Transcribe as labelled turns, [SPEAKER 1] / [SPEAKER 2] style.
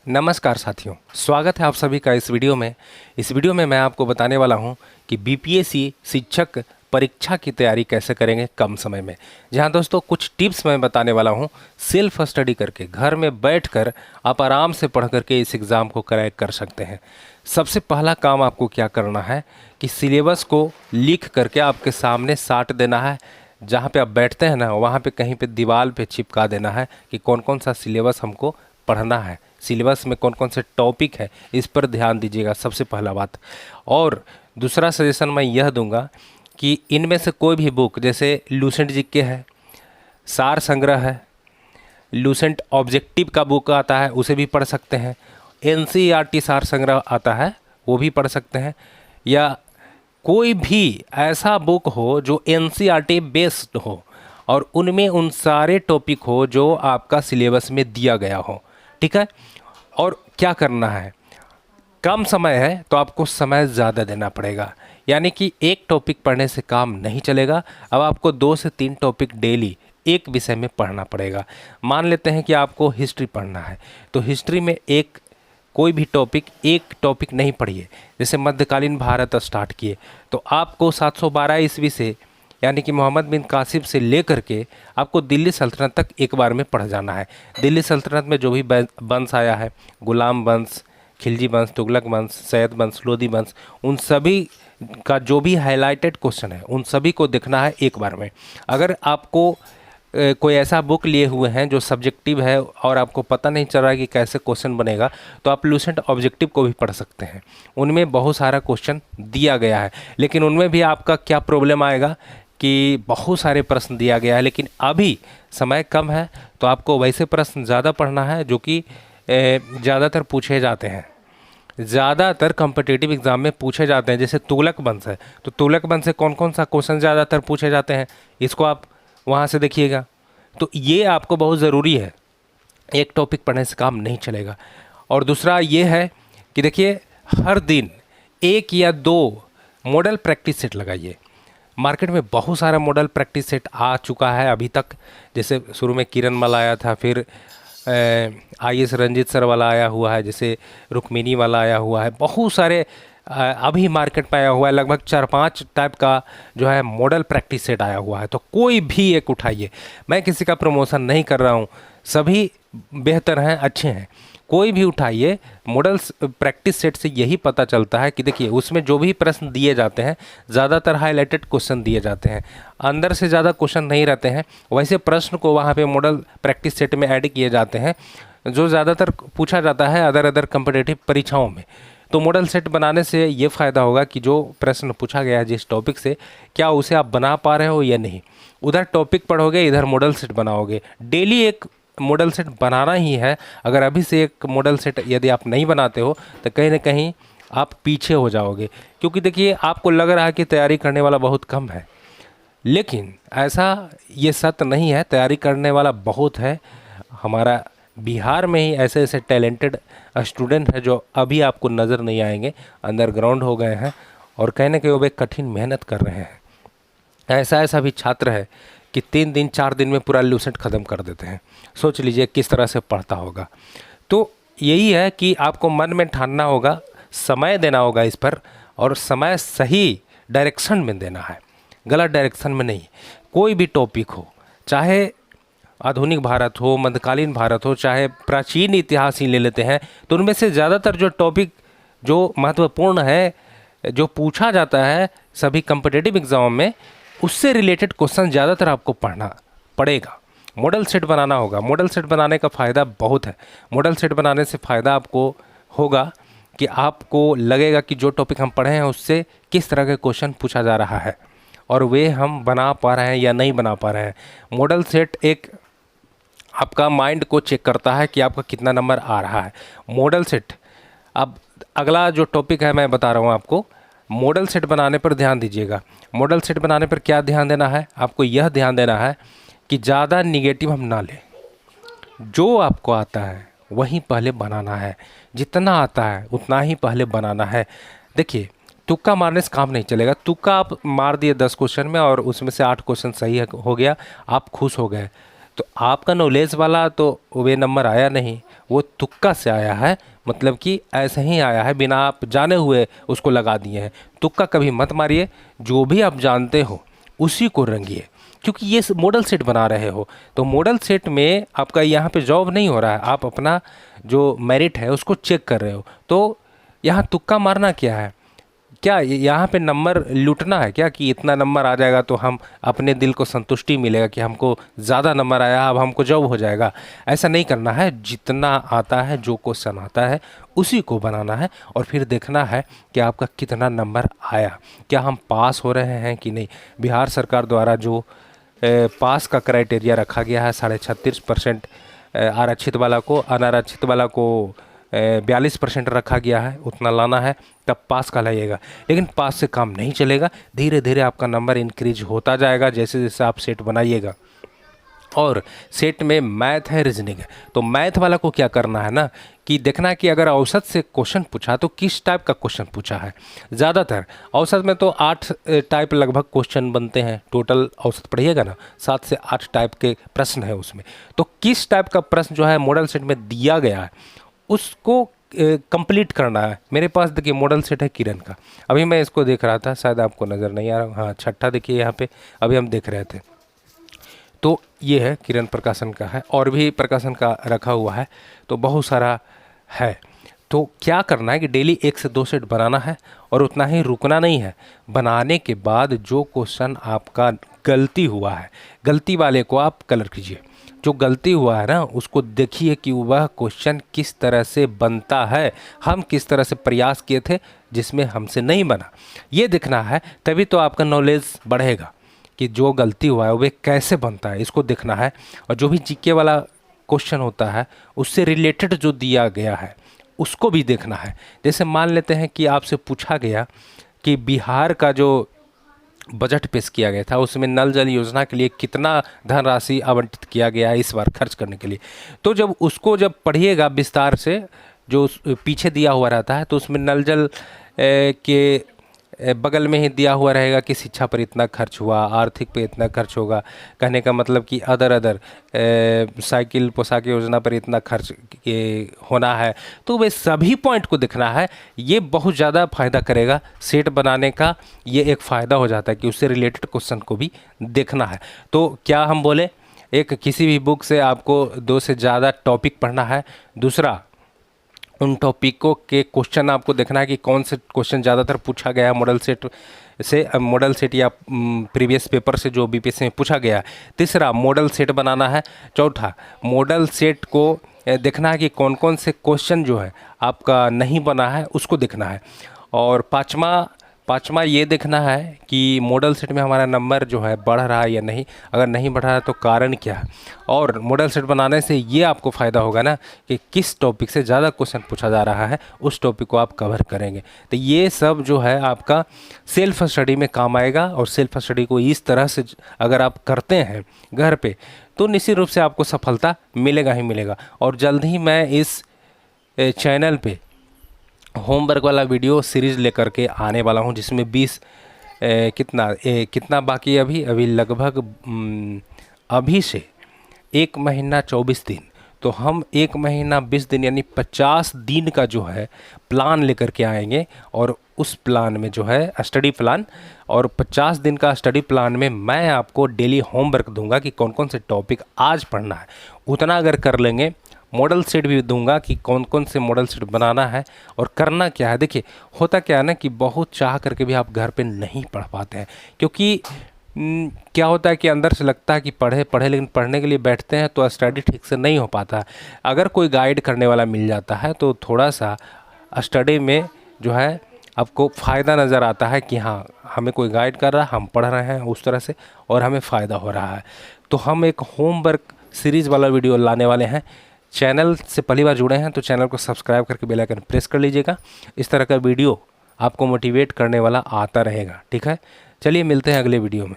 [SPEAKER 1] नमस्कार साथियों, स्वागत है आप सभी का इस वीडियो में। इस वीडियो में मैं आपको बताने वाला हूं कि बीपीएससी शिक्षक परीक्षा की तैयारी कैसे करेंगे कम समय में। जहां दोस्तों कुछ टिप्स मैं बताने वाला हूं, सेल्फ स्टडी करके घर में बैठकर आप आराम से पढ़ करके इस एग्ज़ाम को क्रैक कर सकते हैं। सबसे पहला काम आपको क्या करना है कि सिलेबस को लिख करके आपके सामने साट देना है। जहाँ पे आप बैठते हैं ना, वहाँ पे कहीं पे दीवार पे चिपका देना है कि कौन कौन सा सिलेबस हमको पढ़ना है, सिलेबस में कौन कौन से टॉपिक है, इस पर ध्यान दीजिएगा सबसे पहला बात। और दूसरा सजेशन मैं यह दूंगा कि इनमें से कोई भी बुक, जैसे लूसेंट जीके है, सार संग्रह है, लूसेंट ऑब्जेक्टिव का बुक आता है उसे भी पढ़ सकते हैं, एनसीईआरटी सार संग्रह आता है वो भी पढ़ सकते हैं, या कोई भी ऐसा बुक हो जो एनसीईआरटी बेस्ड हो और उनमें उन सारे टॉपिक हो जो आपका सिलेबस में दिया गया हो। ठीक है। और क्या करना है, कम समय है तो आपको समय ज़्यादा देना पड़ेगा, यानी कि एक टॉपिक पढ़ने से काम नहीं चलेगा। अब आपको 2 से 3 टॉपिक डेली एक विषय में पढ़ना पड़ेगा। मान लेते हैं कि आपको हिस्ट्री पढ़ना है तो हिस्ट्री में कोई भी एक टॉपिक नहीं पढ़िए। जैसे मध्यकालीन भारत स्टार्ट किए तो आपको 712 ईस्वी से, यानी कि मोहम्मद बिन कासिम से लेकर के आपको दिल्ली सल्तनत तक एक बार में पढ़ जाना है। दिल्ली सल्तनत में जो भी वंश आया है, गुलाम वंश, खिलजी वंश, तुगलक वंश, सैयद वंश, लोधी वंश, उन सभी का जो भी हाईलाइटेड क्वेश्चन है उन सभी को देखना है एक बार में। अगर आपको कोई ऐसा बुक लिए हुए हैं जो सब्जेक्टिव है और आपको पता नहीं चल रहा है कि कैसे क्वेश्चन बनेगा, तो आप लूसेंट ऑब्जेक्टिव को भी पढ़ सकते हैं। उनमें बहुत सारा क्वेश्चन दिया गया है, लेकिन उनमें भी आपका क्या प्रॉब्लम आएगा कि बहुत सारे प्रश्न दिया गया है, लेकिन अभी समय कम है तो आपको वैसे प्रश्न ज़्यादा पढ़ना है जो कि ज़्यादातर पूछे जाते हैं, ज़्यादातर कॉम्पिटिटिव एग्ज़ाम में पूछे जाते हैं। जैसे तुगलक वंश है तो तुगलक वंश से कौन कौन सा क्वेश्चन ज़्यादातर पूछे जाते हैं, इसको आप वहाँ से देखिएगा। तो ये आपको बहुत ज़रूरी है, एक टॉपिक पढ़ने से काम नहीं चलेगा। और दूसरा ये है कि देखिए, हर दिन 1 या 2 मॉडल प्रैक्टिस सेट लगाइए। मार्केट में बहुत सारा मॉडल प्रैक्टिस सेट आ चुका है अभी तक। जैसे शुरू में किरण मल आया था, फिर IAS रंजीत सर वाला आया हुआ है, जैसे रुक्मिनी वाला आया हुआ है, बहुत सारे अभी मार्केट में आया हुआ है। लगभग 4-5 टाइप का जो है मॉडल प्रैक्टिस सेट आया हुआ है। तो कोई भी एक उठाइए, मैं किसी का प्रमोशन नहीं कर रहा हूँ, सभी बेहतर हैं, अच्छे हैं, कोई भी उठाइए। मॉडल्स प्रैक्टिस सेट से यही पता चलता है कि देखिए उसमें जो भी प्रश्न दिए जाते हैं ज़्यादातर हाईलाइटेड क्वेश्चन दिए जाते हैं, अंदर से ज़्यादा क्वेश्चन नहीं रहते हैं। वैसे प्रश्न को वहाँ पे मॉडल प्रैक्टिस सेट में ऐड किए जाते हैं जो ज़्यादातर पूछा जाता है अदर कम्पिटिटिव परीक्षाओं में। तो मॉडल सेट बनाने से ये फ़ायदा होगा कि जो प्रश्न पूछा गया है जिस टॉपिक से, क्या उसे आप बना पा रहे हो या नहीं। उधर टॉपिक पढ़ोगे, इधर मॉडल सेट बनाओगे। डेली एक मॉडल सेट बनाना ही है। अगर अभी से एक मॉडल सेट यदि आप नहीं बनाते हो तो कहीं ना कहीं आप पीछे हो जाओगे। क्योंकि देखिए, आपको लग रहा है कि तैयारी करने वाला बहुत कम है, लेकिन ऐसा ये सत्य नहीं है, तैयारी करने वाला बहुत है। हमारा बिहार में ही ऐसे ऐसे टैलेंटेड स्टूडेंट हैं जो अभी आपको नज़र नहीं आएंगे, अंडरग्राउंड हो गए हैं और कहीं ना कहीं वो एक कठिन मेहनत कर रहे हैं। ऐसा भी छात्र है कि 3 दिन 4 दिन में पूरा लूसेंट ख़त्म कर देते हैं। सोच लीजिए किस तरह से पढ़ता होगा। तो यही है कि आपको मन में ठानना होगा, समय देना होगा इस पर, और समय सही डायरेक्शन में देना है, गलत डायरेक्शन में नहीं। कोई भी टॉपिक हो, चाहे आधुनिक भारत हो, मध्यकालीन भारत हो, चाहे प्राचीन इतिहास ही ले लेते हैं, तो उनमें से ज़्यादातर जो टॉपिक जो महत्वपूर्ण है, जो पूछा जाता है सभी कम्पिटिटिव एग्ज़ाम में, उससे रिलेटेड क्वेश्चन ज़्यादातर आपको पढ़ना पड़ेगा। मॉडल सेट बनाना होगा। मॉडल सेट बनाने का फ़ायदा बहुत है। मॉडल सेट बनाने से फ़ायदा आपको होगा कि आपको लगेगा कि जो टॉपिक हम पढ़े हैं उससे किस तरह के क्वेश्चन पूछा जा रहा है और वे हम बना पा रहे हैं या नहीं बना पा रहे हैं। मॉडल सेट एक आपका माइंड को चेक करता है कि आपका कितना नंबर आ रहा है। मॉडल सेट, अब अगला जो टॉपिक है मैं बता रहा हूँ आपको, मॉडल सेट बनाने पर ध्यान दीजिएगा। मॉडल सेट बनाने पर क्या ध्यान देना है, आपको यह ध्यान देना है कि ज़्यादा निगेटिव हम ना लें। जो आपको आता है वही पहले बनाना है, जितना आता है उतना ही पहले बनाना है। देखिए, तुक्का मारने से काम नहीं चलेगा। तुक्का आप मार दिए 10 क्वेश्चन में और उसमें से 8 क्वेश्चन सही हो गया, आप खुश हो गए, तो आपका नॉलेज वाला तो वे नंबर आया नहीं, वो तुक्का से आया है, मतलब कि ऐसे ही आया है, बिना आप जाने हुए उसको लगा दिए हैं। तुक्का कभी मत मारिए, जो भी आप जानते हो उसी को रंगिए, क्योंकि ये मॉडल सेट बना रहे हो। तो मॉडल सेट में आपका यहाँ पे जॉब नहीं हो रहा है, आप अपना जो मेरिट है उसको चेक कर रहे हो। तो यहाँ तुक्का मारना क्या है, क्या यहाँ पे नंबर लूटना है क्या, कि इतना नंबर आ जाएगा तो हम अपने दिल को संतुष्टि मिलेगा कि हमको ज़्यादा नंबर आया, अब हमको जॉब हो जाएगा। ऐसा नहीं करना है। जितना आता है, जो क्वेश्चन आता है उसी को बनाना है, और फिर देखना है कि आपका कितना नंबर आया, क्या हम पास हो रहे हैं कि नहीं। बिहार सरकार द्वारा जो पास का क्राइटेरिया रखा गया है 36.5% आरक्षित वाला को, अनारक्षित वाला को 42% रखा गया है, उतना लाना है तब पास का लाइएगा। लेकिन पास से काम नहीं चलेगा, धीरे धीरे आपका नंबर इंक्रीज होता जाएगा जैसे जैसे आप सेट बनाइएगा। और सेट में मैथ है, रीजनिंग है। तो मैथ वाला को क्या करना है ना, कि देखना कि अगर औसत से क्वेश्चन पूछा तो किस टाइप का क्वेश्चन पूछा है। ज़्यादातर औसत में तो 8 टाइप लगभग क्वेश्चन बनते हैं, टोटल औसत पढ़िएगा ना 7 से 8 टाइप के प्रश्न है उसमें। तो किस टाइप का प्रश्न जो है मॉडल सेट में दिया गया है उसको कंप्लीट करना है। मेरे पास देखिए मॉडल सेट है किरण का, अभी मैं इसको देख रहा था, शायद आपको नज़र नहीं आ रहा। हाँ, छठा देखिए यहाँ पे अभी हम देख रहे थे। तो ये है किरण प्रकाशन का है, और भी प्रकाशन का रखा हुआ है, तो बहुत सारा है। तो क्या करना है कि डेली 1 से 2 सेट बनाना है, और उतना ही रुकना नहीं है। बनाने के बाद जो क्वेश्चन आपका गलती हुआ है, गलती वाले को आप कलर कीजिए। जो गलती हुआ है ना उसको देखिए कि वह क्वेश्चन किस तरह से बनता है, हम किस तरह से प्रयास किए थे जिसमें हमसे नहीं बना, ये देखना है। तभी तो आपका नॉलेज बढ़ेगा कि जो गलती हुआ है वह कैसे बनता है, इसको देखना है। और जो भी जीके वाला क्वेश्चन होता है उससे रिलेटेड जो दिया गया है उसको भी देखना है। जैसे मान लेते हैं कि आपसे पूछा गया कि बिहार का जो बजट पेश किया गया था उसमें नल जल योजना के लिए कितना धनराशि आवंटित किया गया है इस बार खर्च करने के लिए। तो जब उसको जब पढ़िएगा विस्तार से, जो पीछे दिया हुआ रहता है, तो उसमें नल जल के बगल में ही दिया हुआ रहेगा कि शिक्षा पर इतना खर्च हुआ, आर्थिक पे इतना खर्च होगा। कहने का मतलब कि अदर साइकिल पोशाक योजना पर इतना खर्च होना है। तो वे सभी पॉइंट को देखना है। ये बहुत ज़्यादा फ़ायदा करेगा सेट बनाने का। ये एक फ़ायदा हो जाता है कि उससे रिलेटेड क्वेश्चन को भी देखना है। तो क्या हम बोले, एक किसी भी बुक से आपको 2 से ज़्यादा टॉपिक पढ़ना है। दूसरा, उन टॉपिकों के क्वेश्चन आपको देखना है कि कौन से क्वेश्चन ज़्यादातर पूछा गया है मॉडल सेट से, मॉडल सेट या प्रीवियस पेपर से जो बीपीएससी में पूछा गया। तीसरा, मॉडल सेट बनाना है। चौथा, मॉडल सेट को देखना है कि कौन कौन से क्वेश्चन जो है आपका नहीं बना है उसको देखना है। और पाँचवा ये देखना है कि मॉडल सेट में हमारा नंबर जो है बढ़ रहा है या नहीं। अगर नहीं बढ़ रहा है तो कारण क्या है। और मॉडल सेट बनाने से ये आपको फ़ायदा होगा ना कि किस टॉपिक से ज़्यादा क्वेश्चन पूछा जा रहा है, उस टॉपिक को आप कवर करेंगे। तो ये सब जो है आपका सेल्फ स्टडी में काम आएगा। और सेल्फ स्टडी को इस तरह से अगर आप करते हैं घर पे, तो निश्चित रूप से आपको सफलता मिलेगा ही मिलेगा। और जल्द ही मैं इस चैनल पे होमवर्क वाला वीडियो सीरीज़ लेकर के आने वाला हूं, जिसमें 20 कितना बाकी है अभी लगभग अभी से 1 महीना 24 दिन। तो हम 1 महीना 20 दिन यानी 50 दिन का जो है प्लान लेकर के आएंगे। और उस प्लान में जो है स्टडी प्लान, और 50 दिन का स्टडी प्लान में मैं आपको डेली होमवर्क दूंगा कि कौन कौन से टॉपिक आज पढ़ना है। उतना अगर कर लेंगे, मॉडल सेट भी दूंगा कि कौन कौन से मॉडल सेट बनाना है और करना क्या है। देखिए होता क्या है ना कि बहुत चाह करके भी आप घर पे नहीं पढ़ पाते हैं, क्योंकि क्या होता है कि अंदर से लगता है कि पढ़े लेकिन पढ़ने के लिए बैठते हैं तो स्टडी ठीक से नहीं हो पाता। अगर कोई गाइड करने वाला मिल जाता है तो थोड़ा सा स्टडी में जो है आपको फ़ायदा नज़र आता है कि हाँ हमें कोई गाइड कर रहा है, हम पढ़ रहे हैं उस तरह से और हमें फ़ायदा हो रहा है। तो हम एक होमवर्क सीरीज़ वाला वीडियो लाने वाले हैं। चैनल से पहली बार जुड़े हैं तो चैनल को सब्सक्राइब करके बेल आइकन प्रेस कर लीजिएगा। इस तरह का वीडियो आपको मोटिवेट करने वाला आता रहेगा। ठीक है, चलिए मिलते हैं अगले वीडियो में।